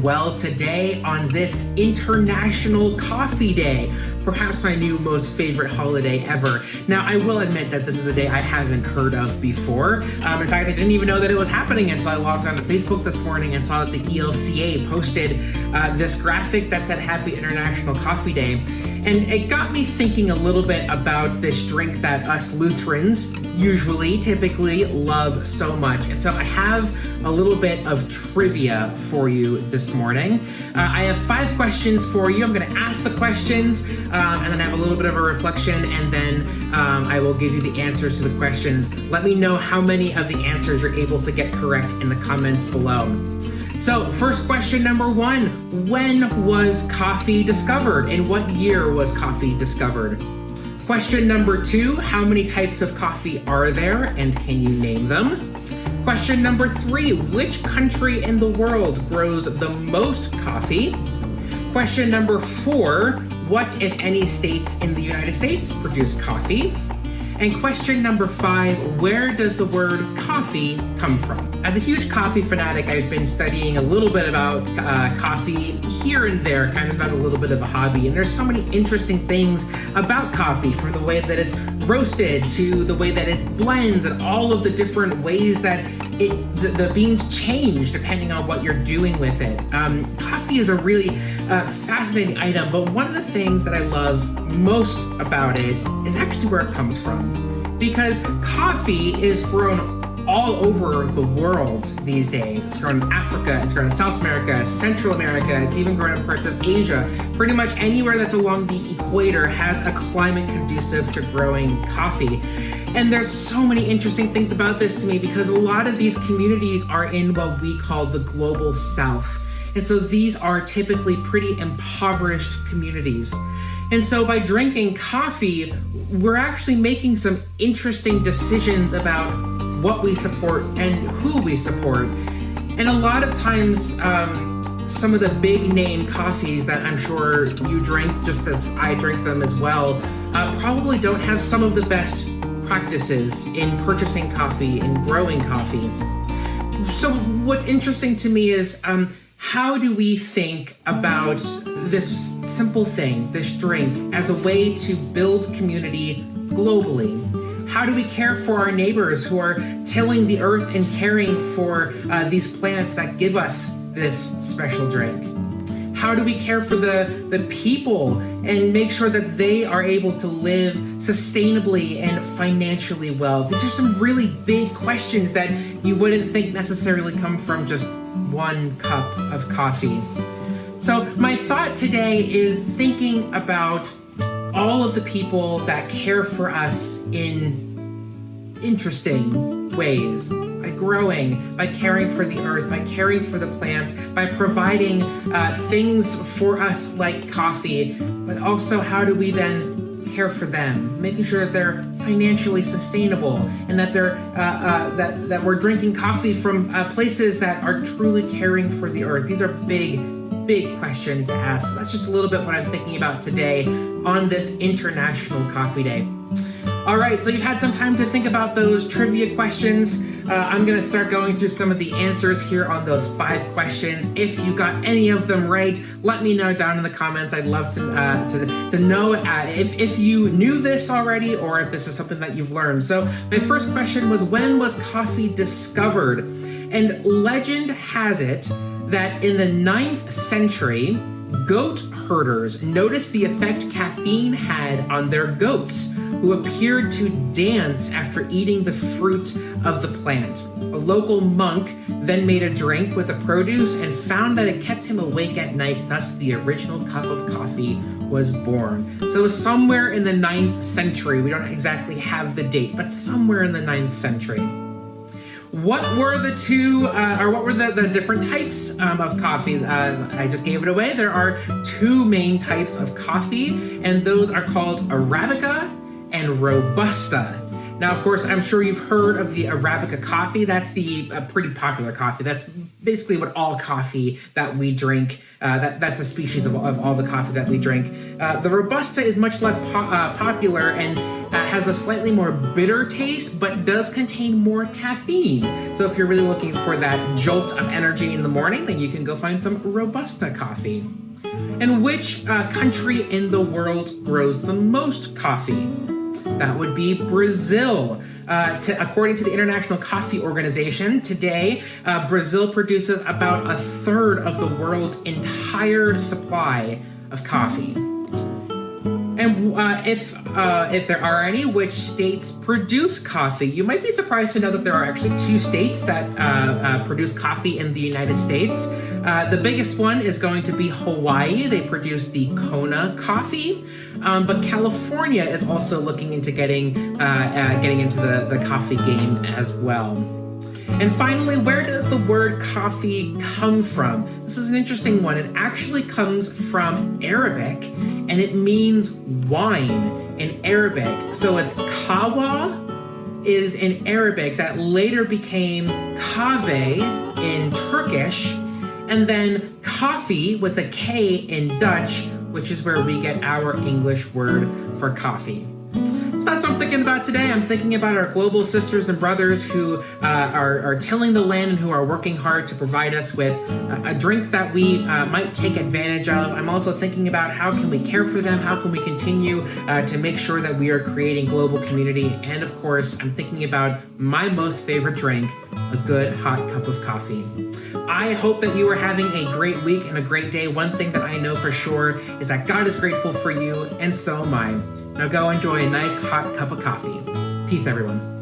well today on this International Coffee Day, perhaps my new most favorite holiday ever. Now, I will admit that this is a day I haven't heard of before. In fact, I didn't even know that it was happening until I logged onto Facebook this morning and saw that the ELCA posted this graphic that said Happy International Coffee Day. And it got me thinking a little bit about this drink that us Lutherans typically love so much. And so I have a little bit of trivia for you this morning. I have 5 questions for you. I'm going to ask the questions and then have a little bit of a reflection, and then I will give you the answers to the questions. Let me know how many of the answers you're able to get correct in the comments below. So, first question number 1, when was coffee discovered? In what year was coffee discovered? Question number 2, how many types of coffee are there and can you name them? Question number 3, which country in the world grows the most coffee? Question number 4, what, if any, states in the United States produce coffee? And question number 5, where does the word coffee come from? As a huge coffee fanatic, I've been studying a little bit about coffee here and there, kind of as a little bit of a hobby. And there's so many interesting things about coffee, from the way that it's roasted to the way that it blends and all of the different ways that the beans change depending on what you're doing with it. Coffee is a really fascinating item, but one of the things that I love most about it is actually where it comes from. Because coffee is grown all over the world these days. It's grown in Africa, it's grown in South America, Central America, it's even grown in parts of Asia. Pretty much anywhere that's along the equator has a climate conducive to growing coffee. And there's so many interesting things about this to me, because a lot of these communities are in what we call the global south. And so these are typically pretty impoverished communities. And so by drinking coffee, we're actually making some interesting decisions about what we support and who we support. And a lot of times, some of the big name coffees that I'm sure you drink, just as I drink them as well, probably don't have some of the best practices in purchasing coffee and growing coffee. So what's interesting to me is, how do we think about this simple thing, this drink, as a way to build community globally? How do we care for our neighbors who are tilling the earth and caring for these plants that give us this special drink? How do we care for the people and make sure that they are able to live sustainably and financially well? These are some really big questions that you wouldn't think necessarily come from just one cup of coffee. So my thought today is thinking about all of the people that care for us in interesting ways, by growing, by caring for the earth, by caring for the plants, by providing things for us like coffee, but also how do we then care for them, making sure that they're financially sustainable and that they're that we're drinking coffee from places that are truly caring for the earth. These are big questions to ask. So that's just a little bit what I'm thinking about today on this International Coffee Day. All right, so you've had some time to think about those trivia questions. I'm going to start going through some of the answers here on those 5 questions. If you got any of them right, let me know down in the comments. I'd love to know if you knew this already or if this is something that you've learned. So my first question was, when was coffee discovered? And legend has it that in the 9th century, goat herders noticed the effect caffeine had on their goats, who appeared to dance after eating the fruit of the plant. A local monk then made a drink with the produce and found that it kept him awake at night. Thus, the original cup of coffee was born. So it was somewhere in the 9th century. We don't exactly have the date, but somewhere in the 9th century. What were the the different types of coffee? I just gave it away. There are 2 main types of coffee, and those are called Arabica and Robusta. Now, of course, I'm sure you've heard of the Arabica coffee. That's the pretty popular coffee. That's basically what all coffee that we drink, that's a species of all the coffee that we drink. The Robusta is much less popular and has a slightly more bitter taste, but does contain more caffeine. So if you're really looking for that jolt of energy in the morning, then you can go find some Robusta coffee. And which country in the world grows the most coffee? That would be Brazil. According to the International Coffee Organization, today, Brazil produces about a third of the world's entire supply of coffee. And if there are any, which states produce coffee? You might be surprised to know that there are actually 2 states that produce coffee in the United States. The biggest one is going to be Hawaii. They produce the Kona coffee, but California is also looking into getting into the coffee game as well. And finally, where does the word coffee come from? This is an interesting one. It actually comes from Arabic, and it means wine in Arabic. So it's kawa is in Arabic that later became kahve in Turkish, and then coffee with a K in Dutch, which is where we get our English word for coffee. So that's what I'm thinking about today. I'm thinking about our global sisters and brothers who are tilling the land and who are working hard to provide us with a drink that we might take advantage of. I'm also thinking about how can we care for them, how can we continue to make sure that we are creating global community. And of course, I'm thinking about my most favorite drink, a good hot cup of coffee. I hope that you are having a great week and a great day. One thing that I know for sure is that God is grateful for you, and so am I. Now go enjoy a nice hot cup of coffee. Peace, everyone.